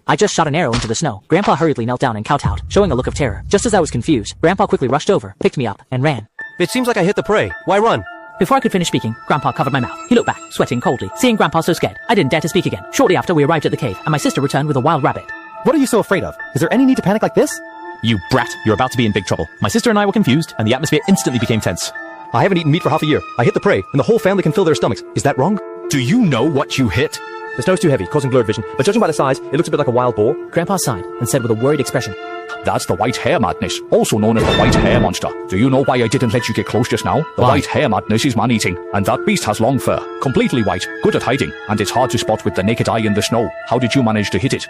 I just shot an arrow into the snow. Grandpa hurriedly knelt down and kowtowed, showing a look of terror. Just as I was confused, Grandpa quickly rushed over, picked me up, and ran. It seems like I hit the prey. Why run? Before I could finish speaking, Grandpa covered my mouth. He looked back, sweating coldly. Seeing Grandpa so scared, I didn't dare to speak again. Shortly after, we arrived at the cave, and my sister returned with a wild rabbit. What are you so afraid of? Is there any need to panic like this? You brat, you're about to be in big trouble. My sister and I were confused, and the atmosphere instantly became tense. I haven't eaten meat for half a year. I hit the prey, and the whole family can fill their stomachs. Is that wrong? Do you know what you hit? The snow's too heavy, causing blurred vision, but judging by the size, it looks a bit like a wild boar. Grandpa sighed and said with a worried expression, That's the white hare madness, also known as the white hare monster. Do you know why I didn't let you get close just now? The Why? white hare madness is man-eating, and that beast has long fur, completely white, good at hiding, and it's hard to spot with the naked eye in the snow. How did you manage to hit it?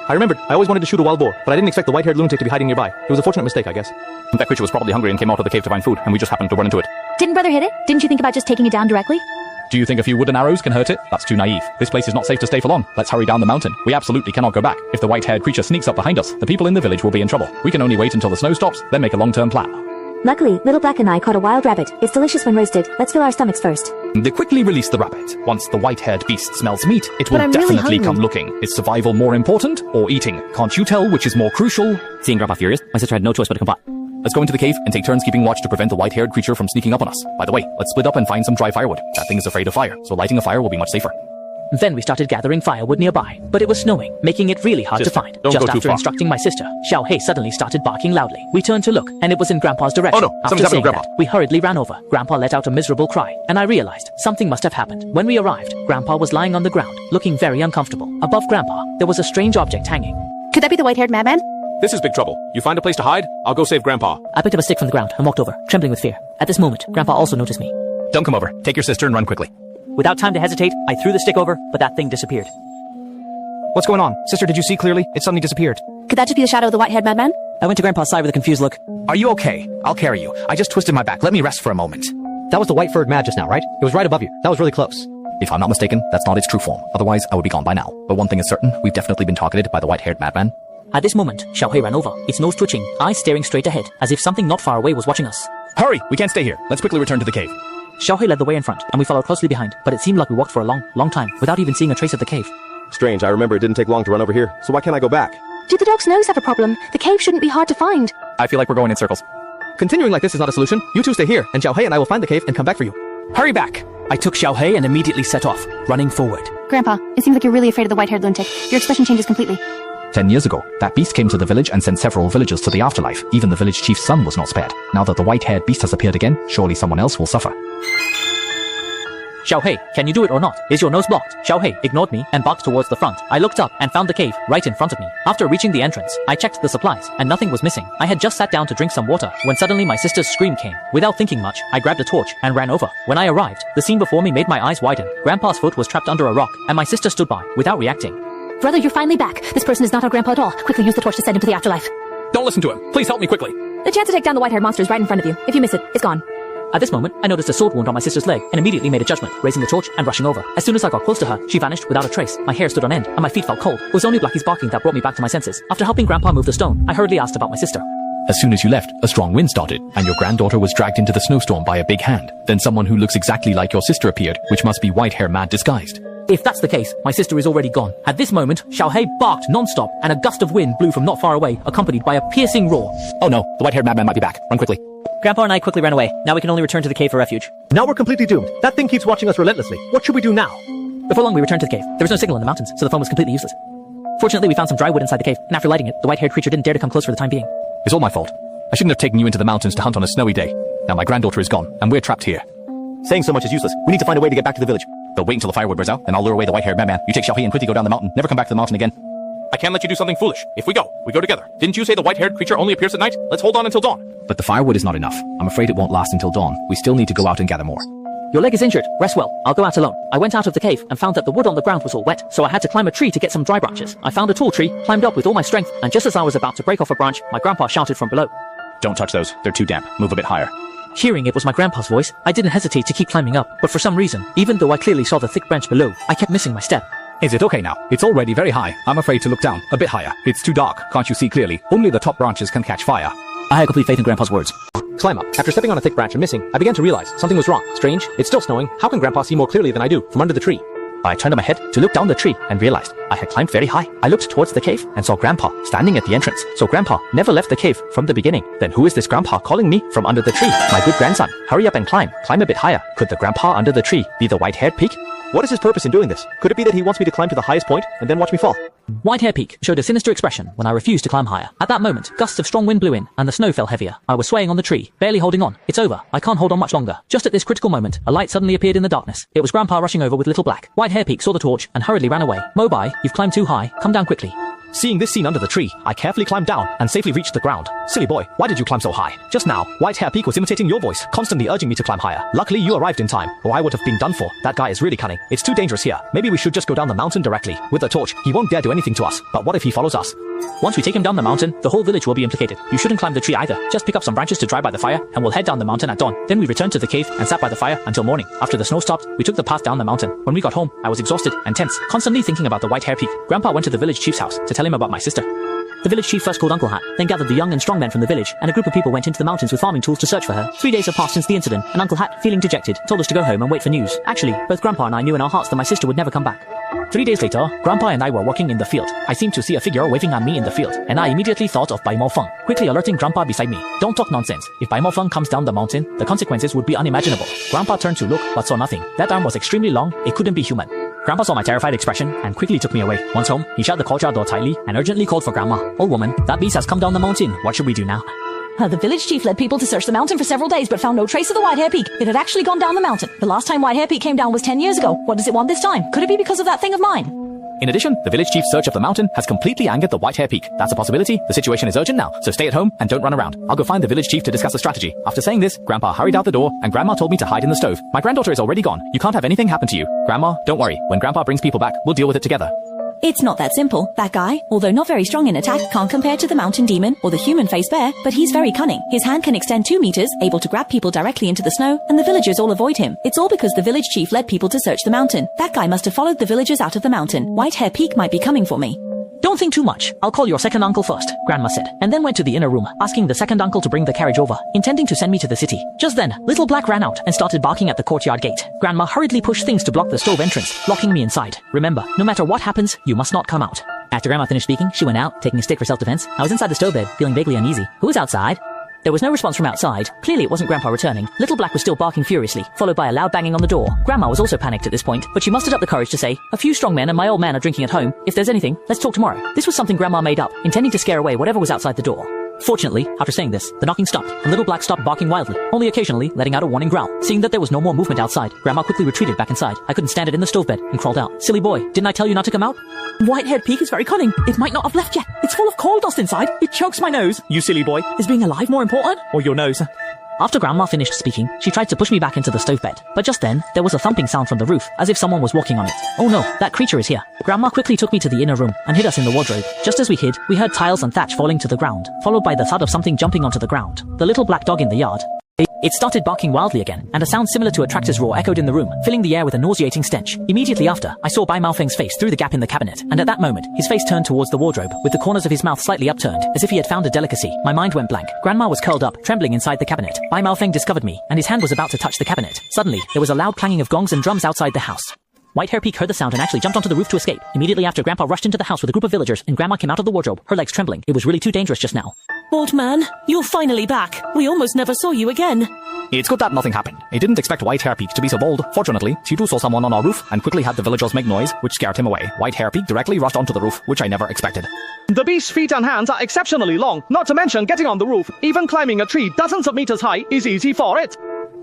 I remembered, I always wanted to shoot a wild boar, but I didn't expect the white-haired lunatic to be hiding nearby. It was a fortunate mistake, I guess. That creature was probably hungry and came out of the cave to find food, and we just happened to run into it. Didn't brother hit it? Didn't you think about just taking it down directly? Do you think a few wooden arrows can hurt it? That's too naive. This place is not safe to stay for long. Let's hurry down the mountain. We absolutely cannot go back. If the white-haired creature sneaks up behind us, the people in the village will be in trouble. We can only wait until the snow stops, then make a long-term plan. Luckily, Little Black and I caught a wild rabbit. It's delicious when roasted. Let's fill our stomachs first. They quickly release the rabbit. Once the white-haired beast smells meat, it will But I'm really definitely come hungry. looking. Is survival more important or eating? Can't you tell which is more crucial? Seeing Grandpa furious, my sister had no choice but to comply. Let's go into the cave and take turns keeping watch to prevent the white-haired creature from sneaking up on us. By the way, let's split up and find some dry firewood. That thing is afraid of fire, so lighting a fire will be much safer. Then we started gathering firewood nearby, but it was snowing, making it really hard to find. don't Just go too after far. instructing my sister, Xiao Hei suddenly started barking loudly. We turned to look, and it was in Grandpa's direction. Oh no, After something's happened to saying Grandpa. that, we hurriedly ran over. Grandpa let out a miserable cry, and I realized something must have happened. When we arrived, Grandpa was lying on the ground, looking very uncomfortable. Above Grandpa, there was a strange object hanging. Could that be the white-haired madman? This is big trouble. You find a place to hide? I'll go save Grandpa. I picked up a stick from the ground and walked over, trembling with fear. At this moment, Grandpa also noticed me. Don't come over. Take your sister and run quickly. Without time to hesitate, I threw the stick over, but that thing disappeared. What's going on? Sister, did you see clearly? It suddenly disappeared. Could that just be the shadow of the white-haired madman? I went to Grandpa's side with a confused look. Are you okay? I'll carry you. I just twisted my back. Let me rest for a moment. That was the white-furred mad just now, right? It was right above you. That was really close. If I'm not mistaken, that's not its true form. Otherwise, I would be gone by now. But one thing is certain, we've definitely been targeted by the white-haired madman. At this moment, Xiao Hei ran over, its nose twitching, eyes staring straight ahead, as if something not far away was watching us. Hurry! We can't stay here. Let's quickly return to the cave. Xiao Hei led the way in front, and we followed closely behind, but it seemed like we walked for a long time, without even seeing a trace of the cave. Strange, I remember it didn't take long to run over here, so why can't I go back? Do the dog's nose have a problem? The cave shouldn't be hard to find. I feel like we're going in circles. Continuing like this is not a solution. You two stay here, and Xiao Hei and I will find the cave and come back for you. Hurry back! I took Xiao Hei and immediately set off, running forward. Grandpa, it seems like you're really afraid of the white-haired lunatic. Your expression changes completely. 10 years ago, that beast came to the village and sent several villagers to the afterlife. Even the village chief's son was not spared. Now that the white-haired beast has appeared again, surely someone else will suffer. Xiao Hei, can you do it or not? Is your nose blocked? Xiao Hei ignored me and barked towards the front. I looked up and found the cave right in front of me. After reaching the entrance, I checked the supplies, and nothing was missing. I had just sat down to drink some water when suddenly my sister's scream came. Without thinking much, I grabbed a torch and ran over. When I arrived, the scene before me made my eyes widen. Grandpa's foot was trapped under a rock, and my sister stood by, without reacting. Brother, you're finally back. This person is not our grandpa at all. Quickly use the torch to send him to the afterlife. Don't listen to him. Please help me quickly. The chance to take down the white-haired monster is right in front of you. If you miss it, it's gone. At this moment, I noticed a sword wound on my sister's leg and immediately made a judgment, raising the torch and rushing over. As soon as I got close to her, she vanished without a trace. My hair stood on end, and my feet felt cold. It was only Blackie's barking that brought me back to my senses. After helping Grandpa move the stone, I hurriedly asked about my sister. As soon as you left, a strong wind started, and your granddaughter was dragged into the snowstorm by a big hand. Then someone who looks exactly like your sister appeared, which must be white-hair mad disguised. If that's the case, my sister is already gone. At this moment, Xiao Hei barked non-stop, and a gust of wind blew from not far away, accompanied by a piercing roar. Oh no, the white-haired madman might be back. Run quickly. Grandpa and I quickly ran away. Now we can only return to the cave for refuge. Now we're completely doomed. That thing keeps watching us relentlessly. What should we do now? Before long, we returned to the cave. There was no signal in the mountains, so the phone was completely useless. Fortunately, we found some dry wood inside the cave, and after lighting it, the white-haired creature didn't dare to come close for the time being. It's all my fault. I shouldn't have taken you into the mountains to hunt on a snowy day. Now my granddaughter is gone, and we're trapped here. Saying so much is useless. We need to find a way to get back to the village. They'll wait until the firewood wears out, and I'll lure away the white-haired madman. You take Xiao Hei and quickly go down the mountain. Never come back to the mountain again. I can't let you do something foolish. If we go together. Didn't you say the white-haired creature only appears at night? Let's hold on until dawn. But the firewood is not enough. I'm afraid it won't last until dawn. We still need to go out and gather more. Your leg is injured. Rest well. I'll go out alone. I went out of the cave and found that the wood on the ground was all wet, so I had to climb a tree to get some dry branches. I found a tall tree, climbed up with all my strength, and just as I was about to break off a branch, my grandpa shouted from below. Don't touch those. They're too damp. Move a bit higher. Hearing it was my grandpa's voice, I didn't hesitate to keep climbing up, but for some reason, even though I clearly saw the thick branch below, I kept missing my step. Is it okay now? It's already very high. I'm afraid to look down. A bit higher. It's too dark. Can't you see clearly? Only the top branches can catch fire. I had complete faith in Grandpa's words. Climb up. After stepping on a thick branch and missing, I began to realize something was wrong. Strange. It's still snowing. How can Grandpa see more clearly than I do from under the tree? I turned my head to look down the tree and realized I had climbed very high. I looked towards the cave and saw Grandpa standing at the entrance. So Grandpa never left the cave from the beginning. Then who is this Grandpa calling me from under the tree? My good grandson, hurry up and climb a bit higher. Could the Grandpa under the tree be the white-haired peak? What is his purpose in doing this? Could it be that he wants me to climb to the highest point and then watch me fall? White-haired peak showed a sinister expression when I refused to climb higher. At that moment, gusts of strong wind blew in and the snow fell heavier. I was swaying on the tree, barely holding on. It's over. I can't hold on much longer. Just at this critical moment, a light suddenly appeared in the darkness. It was Grandpa rushing over with Little Black. White-haired peak saw the torch and hurriedly ran away. Mobai, you've climbed too high. Come down quickly. Seeing this scene under the tree, I carefully climbed down and safely reached the ground. Silly boy, why did you climb so high? Just now, White-Hair Peak was imitating your voice, constantly urging me to climb higher. Luckily, you arrived in time, or I would have been done for. That guy is really cunning. It's too dangerous here. Maybe we should just go down the mountain directly. With the torch, he won't dare do anything to us. But what if he follows us? Once we take him down the mountain, the whole village will be implicated. You shouldn't climb the tree either. Just pick up some branches to dry by the fire, and we'll head down the mountain at dawn. Then we returned to the cave and sat by the fire until morning. After the snow stopped, we took the path down the mountain. When we got home, I was exhausted and tense, constantly thinking about the White-Hair Peak. Grandpa went to the village chief's house to tell him about my sister. The village chief first called Uncle Hat, then gathered the young and strong men from the village, and a group of people went into the mountains with farming tools to search for her. 3 days have passed since the incident, and Uncle Hat, feeling dejected, told us to go home and wait for news. Actually, both Grandpa and I knew in our hearts that my sister would never come back. 3 days later, Grandpa and I were walking in the field. I seemed to see a figure waving at me in the field, and I immediately thought of Bai Mo Feng, quickly alerting Grandpa beside me. Don't talk nonsense. If Bai Mo Feng comes down the mountain, the consequences would be unimaginable. Grandpa turned to look, but saw nothing. That arm was extremely long, it couldn't be human. Grandpa saw my terrified expression and quickly took me away. Once home, he shut the courtyard door tightly and urgently called for Grandma. Old woman, that beast has come down the mountain. What should we do now? The village chief led people to search the mountain for several days but found no trace of the White-Hair Peak. It had actually gone down the mountain. The last time White-Hair Peak came down was 10 years ago. What does it want this time? Could it be because of that thing of mine? In addition, the village chief's search of the mountain has completely angered the White-Hair Peak. That's a possibility. The situation is urgent now, so stay at home and don't run around. I'll go find the village chief to discuss a strategy. After saying this, Grandpa hurried out the door and Grandma told me to hide in the stove. My granddaughter is already gone. You can't have anything happen to you. Grandma, don't worry. When Grandpa brings people back, we'll deal with it together. It's not that simple. That guy, although not very strong in attack, can't compare to the mountain demon or the human face bear, but he's very cunning. His hand can extend 2 meters, able to grab people directly into the snow, and the villagers all avoid him. It's all because the village chief led people to search the mountain. That guy must have followed the villagers out of the mountain. White-Hair Peak might be coming for me. Don't think too much. I'll call your second uncle first, Grandma said, and then went to the inner room, asking the second uncle to bring the carriage over, intending to send me to the city. Just then, Little Black ran out and started barking at the courtyard gate. Grandma hurriedly pushed things to block the stove entrance, locking me inside. Remember, no matter what happens, you must not come out. After Grandma finished speaking, she went out, taking a stick for self-defense. I was inside the stove bed, feeling vaguely uneasy. Who's outside? There was no response from outside. Clearly it wasn't Grandpa returning. Little Black was still barking furiously, followed by a loud banging on the door. Grandma was also panicked at this point, but she mustered up the courage to say, "A few strong men and my old man are drinking at home. If there's anything, let's talk tomorrow." This was something Grandma made up, intending to scare away whatever was outside the door. Fortunately, after saying this, the knocking stopped, and Little Black stopped barking wildly, only occasionally letting out a warning growl. Seeing that there was no more movement outside, Grandma quickly retreated back inside. I couldn't stand it in the stove bed and crawled out. Silly boy, didn't I tell you not to come out? White-Haired Peak is very cunning. It might not have left yet. It's full of coal dust inside. It chokes my nose. You silly boy. Is being alive more important? Or your nose? After Grandma finished speaking, she tried to push me back into the stove bed. But just then, there was a thumping sound from the roof, as if someone was walking on it. Oh no, that creature is here. Grandma quickly took me to the inner room and hid us in the wardrobe. Just as we hid, we heard tiles and thatch falling to the ground, followed by the thud of something jumping onto the ground. The little black dog in the yard. It started barking wildly again, and a sound similar to a tractor's roar echoed in the room, filling the air with a nauseating stench. Immediately after, I saw Bai Maofeng's face through the gap in the cabinet, and at that moment, his face turned towards the wardrobe, with the corners of his mouth slightly upturned, as if he had found a delicacy. My mind went blank. Grandma was curled up, trembling inside the cabinet. Bai Maofeng discovered me, and his hand was about to touch the cabinet. Suddenly, there was a loud clanging of gongs and drums outside the house. White-Hair Peak heard the sound and actually jumped onto the roof to escape. Immediately after, Grandpa rushed into the house with a group of villagers, and Grandma came out of the wardrobe, her legs trembling. It was really too dangerous just now. Old man, you're finally back. We almost never saw you again. It's good that nothing happened. I didn't expect White-Hair Peak to be so bold. Fortunately, Chitu saw someone on our roof and quickly had the villagers make noise, which scared him away. White-Hair Peak directly rushed onto the roof, which I never expected. The beast's feet and hands are exceptionally long, not to mention getting on the roof. Even climbing a tree dozens of meters high is easy for it.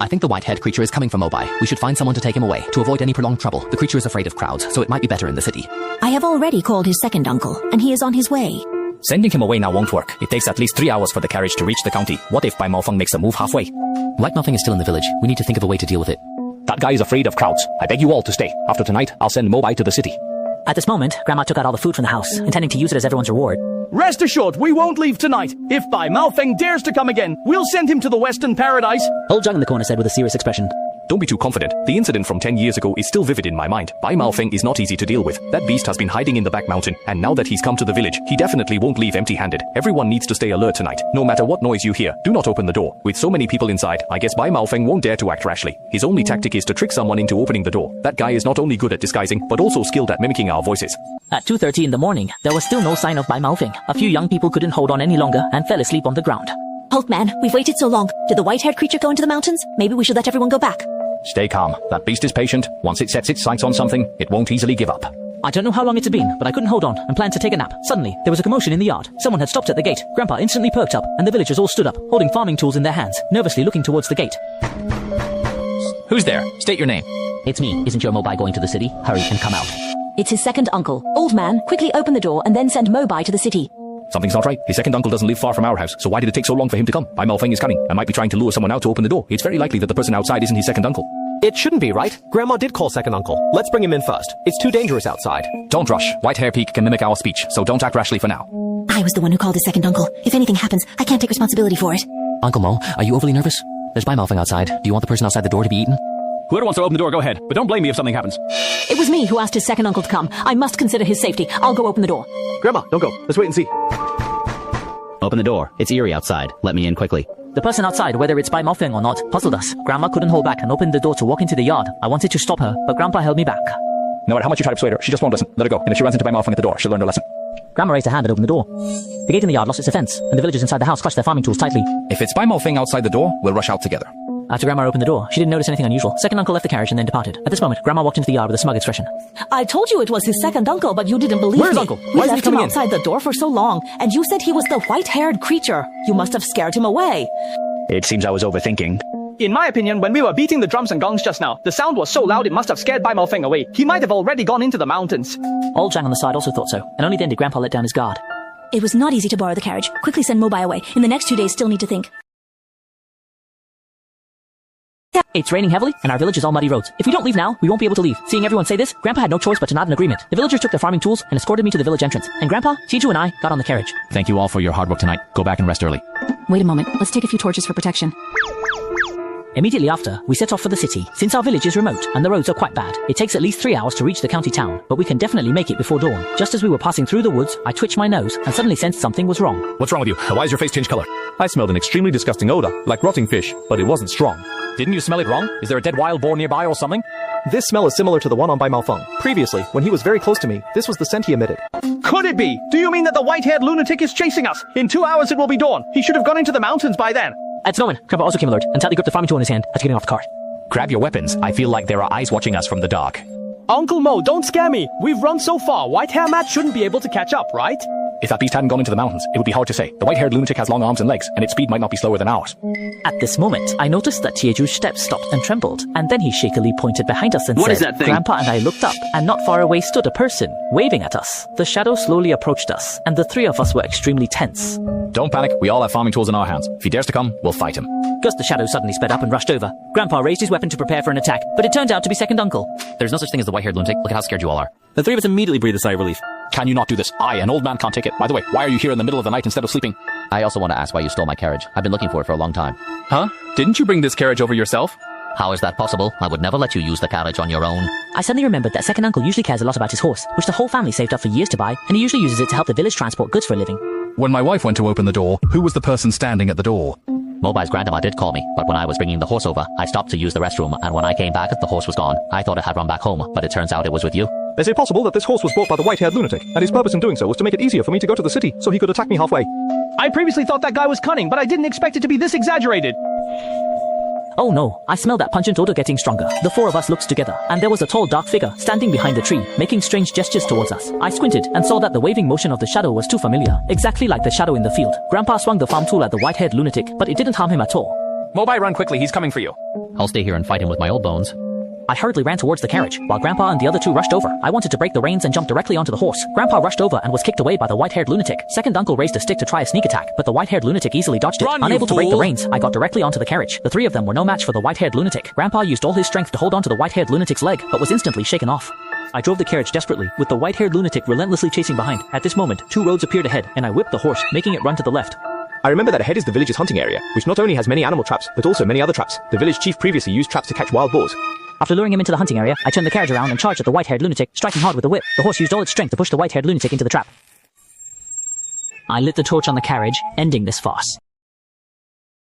I think the white-haired creature is coming from Mobai. We should find someone to take him away, to avoid any prolonged trouble. The creature is afraid of crowds, so it might be better in the city. I have already called his second uncle, and he is on his way. Sending him away now won't work. It takes at least 3 hours for the carriage to reach the county. What if Bai Maofeng makes a move halfway? White Maofeng is still in the village. We need to think of a way to deal with it. That guy is afraid of crowds. I beg you all to stay. After tonight, I'll send Mobai to the city. At this moment, Grandma took out all the food from the house, intending to use it as everyone's reward. Rest assured, we won't leave tonight. If Bai Maofeng dares to come again, we'll send him to the Western Paradise. Old Jung in the corner said with a serious expression. Don't be too confident. The incident from 10 years ago is still vivid in my mind. Bai Maofeng is not easy to deal with. That beast has been hiding in the back mountain, and now that he's come to the village, he definitely won't leave empty-handed. Everyone needs to stay alert tonight. No matter what noise you hear, do not open the door. With so many people inside, I guess Bai Maofeng won't dare to act rashly. His only tactic is to trick someone into opening the door. That guy is not only good at disguising, but also skilled at mimicking our voices. At 2:30 in the morning, there was still no sign of Bai Maofeng. A few young people couldn't hold on any longer and fell asleep on the ground. Old man, we've waited so long. Did the white-haired creature go into the mountains? Maybe we should let everyone go back. Stay calm. That beast is patient. Once it sets its sights on something, it won't easily give up. I don't know how long it's been, but I couldn't hold on and planned to take a nap. Suddenly, there was a commotion in the yard. Someone had stopped at the gate. Grandpa instantly perked up, and the villagers all stood up, holding farming tools in their hands, nervously looking towards the gate. Who's there? State your name. It's me. Isn't your Mobai going to the city? Hurry and come out. It's his second uncle. Old man, quickly open the door and then send Mobai to the city. Something's not right. His second uncle doesn't live far from our house, so why did it take so long for him to come? Bai Maofeng is cunning and might be trying to lure someone out to open the door. It's very likely that the person outside isn't his second uncle. It shouldn't be, right? Grandma did call second uncle. Let's bring him in first. It's too dangerous outside. Don't rush. White Hair Peak can mimic our speech, so don't act rashly for now. I was the one who called his second uncle. If anything happens, I can't take responsibility for it. Uncle Mo, are you overly nervous? There's Bai Maofeng outside. Do you want the person outside the door to be eaten? Whoever wants to open the door, go ahead. But don't blame me if something happens. It was me who asked his second uncle to come. I must consider his safety. I'll go open the door. Grandma, don't go. Let's wait and see. Open the door. It's eerie outside. Let me in quickly. The person outside, whether it's Bai Maofeng or not, puzzled us. Grandma couldn't hold back and opened the door to walk into the yard. I wanted to stop her, but Grandpa held me back. No matter how much you try to persuade her, she just won't listen. Let her go. And if she runs into Bai Maofeng at the door, she'll learn her lesson. Grandma raised her hand and opened the door. The gate in the yard lost its defense, and the villagers inside the house clutched their farming tools tightly. If it's Bai Maofeng outside the door, we'll rush out together. After Grandma opened the door, she didn't notice anything unusual. Second uncle left the carriage and then departed. At this moment, Grandma walked into the yard with a smug expression. I told you it was his second uncle, but you didn't believe Where's me. Uncle? We Why isn't he left him coming in? outside the door for so long, and you said he was the white-haired creature. You must have scared him away. It seems I was overthinking. In my opinion, when we were beating the drums and gongs just now, the sound was so loud it must have scared Bai Maofeng away. He might have already gone into the mountains. Old Zhang on the side also thought so, and only then did Grandpa let down his guard. It was not easy to borrow the carriage. Quickly send Mobai away. In the next 2 days, still need to think. It's raining heavily, and our village is all muddy roads. If we don't leave now, we won't be able to leave. Seeing everyone say this, Grandpa had no choice but to nod in agreement. The villagers took their farming tools and escorted me to the village entrance. And Grandpa, Chiju and I got on the carriage. Thank you all for your hard work tonight. Go back and rest early. Wait a moment. Let's take a few torches for protection. Immediately after, we set off for the city. Since our village is remote and the roads are quite bad, it takes at least 3 hours to reach the county town, but we can definitely make it before dawn. Just as we were passing through the woods, I twitched my nose and suddenly sensed something was wrong. What's wrong with you? Why is your face change color? I smelled an extremely disgusting odor, like rotting fish, but it wasn't strong. Didn't you smell it wrong? Is there a dead wild boar nearby or something? This smell is similar to the one on Bai Maofeng. Previously, when he was very close to me, this was the scent he emitted. Could it be? Do you mean that the white-haired lunatic is chasing us? In 2 hours it will be dawn. He should have gone into the mountains by then. At this moment, Grandpa also came alert and tightly gripped the farming tool in his hand as getting off the cart. Grab your weapons. I feel like there are eyes watching us from the dark. Uncle Mo, don't scare me. We've run so far. White hair Matt shouldn't be able to catch up, right? If that beast hadn't gone into the mountains, it would be hard to say. The white-haired lunatic has long arms and legs, and its speed might not be slower than ours. At this moment, I noticed that Tieju's steps stopped and trembled, and then he shakily pointed behind us and What said, is that thing? Grandpa and I looked up, and not far away stood a person, waving at us. The shadow slowly approached us, and the three of us were extremely tense. Don't panic, we all have farming tools in our hands. If he dares to come, we'll fight him. Gus the shadow suddenly sped up and rushed over. Grandpa raised his weapon to prepare for an attack, but it turned out to be second uncle. There's no such thing as the white-haired lunatic. Look at how scared you all are. The three of us immediately breathed a sigh of relief. Can you not do this? I, an old man, can't take it. By the way, why are you here in the middle of the night instead of sleeping? I also want to ask why you stole my carriage. I've been looking for it for a long time. Huh? Didn't you bring this carriage over yourself? How is that possible? I would never let you use the carriage on your own. I suddenly remembered that second uncle usually cares a lot about his horse, which the whole family saved up for years to buy, and he usually uses it to help the village transport goods for a living. When my wife went to open the door, who was the person standing at the door? Mobai's grandma did call me, but when I was bringing the horse over, I stopped to use the restroom, and when I came back, the horse was gone. I thought it had run back home, but it turns out it was with you. They say possible that this horse was bought by the white-haired lunatic, and his purpose in doing so was to make it easier for me to go to the city, so he could attack me halfway. I previously thought that guy was cunning, but I didn't expect it to be this exaggerated. Oh no, I smelled that pungent odor getting stronger. The four of us looked together, and there was a tall dark figure standing behind the tree, making strange gestures towards us. I squinted and saw that the waving motion of the shadow was too familiar, exactly like the shadow in the field. Grandpa swung the farm tool at the white-haired lunatic, but it didn't harm him at all. Mobai, run quickly, he's coming for you. I'll stay here and fight him with my old bones. I hurriedly ran towards the carriage, while Grandpa and the other two rushed over. I wanted to break the reins and jump directly onto the horse. Grandpa rushed over and was kicked away by the white-haired lunatic. Second uncle raised a stick to try a sneak attack, but the white-haired lunatic easily dodged it. Run, you Unable to break the fool! reins, I got directly onto the carriage. The three of them were no match for the white-haired lunatic. Grandpa used all his strength to hold onto the white-haired lunatic's leg, but was instantly shaken off. I drove the carriage desperately, with the white-haired lunatic relentlessly chasing behind. At this moment, two roads appeared ahead, and I whipped the horse, making it run to the left. I remember that ahead is the village's hunting area, which not only has many animal traps, but also many other traps. The village chief previously used traps to catch wild boars. After luring him into the hunting area, I turned the carriage around and charged at the white-haired lunatic, striking hard with the whip. The horse used all its strength to push the white-haired lunatic into the trap. I lit the torch on the carriage, ending this farce.